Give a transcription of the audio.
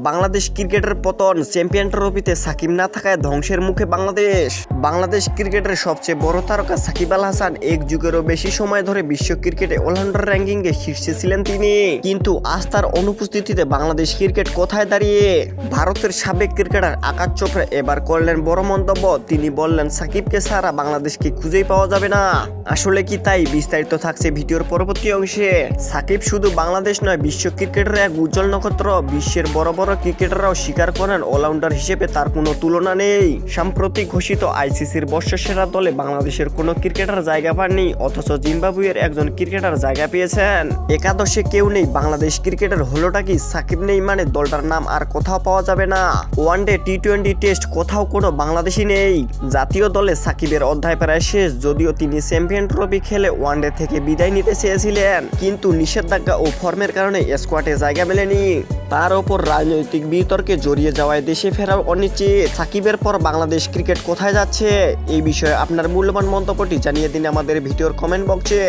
বাংলাদেশ ক্রিকেটের পতন, চ্যাম্পিয়ন ট্রফিতে সাকিব না থাকায় ধ্বংসের মুখে বাংলাদেশ ক্রিকেটের সবচেয়ে বড় তারকা সাকিব আল হাসান এক যুগেরও বেশি সময় ধরে বিশ্ব ক্রিকেটে অলরাউন্ডার র্যাঙ্কিংয়ে শীর্ষে ছিলেন তিনি। কিন্তু আজ তার অনুপস্থিতিতে বাংলাদেশ ক্রিকেট কোথায় দাঁড়িয়ে? ভারতের সাবেক ক্রিকেটার আকাশ চোপড়া এবার করলেন বড় মন্তব্য। তিনি বললেন, সাকিবকে ছাড়া বাংলাদেশকে খুঁজেই পাওয়া যাবে না। আসলে কি তাই? বিস্তারিত থাকছে ভিডিওর পরবর্তী অংশে। সাকিব শুধু বাংলাদেশ নয়, বিশ্ব ক্রিকেটের এক উজ্জ্বল নক্ষত্র। বিশ্বের বড় বড় ক্রিকেটাররাও স্বীকার করেন অলরাউন্ডার হিসেবে তার কোনো তুলনা নেই। সাম্প্রতিক ঘোষিত আইসিসির বর্ষসেরা দলে বাংলাদেশের কোনো ক্রিকেটার জায়গা পাননি, অথচ জিম্বাবুয়ের একজন ক্রিকেটার জায়গা পেয়েছেন। একাদশে কেউ নেই। বাংলাদেশ ক্রিকেটের হলোটা কি? সাকিব নেই মানে দলটার নাম আর কোথাও পাওয়া যাবে না। ওয়ানডে, টি-20 টেস্ট কোথাও কোনো বাংলাদেশি নেই। জাতীয় দলে সাকিবের অধ্যায় প্রায় শেষ। যদিও তিনি চ্যাম্পিয়ন ট্রফি খেলে ওয়ানডে থেকে বিদায় নিতে চেয়েছিলেন, কিন্তু নিষেধাজ্ঞা ও ফর্মের কারণে স্কোয়াডে জায়গা মেলেনি। তার ওপর রাজনৈতিক বিতর্কে জড়িয়ে যাওয়ায় দেশে ফেরাও অনিশ্চিত। সাকিবের পর বাংলাদেশ ক্রিকেট কোথায় যাচ্ছে? এই বিষয়ে আপনার মূল্যবান মন্তব্যটি জানিয়ে দিন আমাদের ভিডিওর কমেন্ট বক্সে।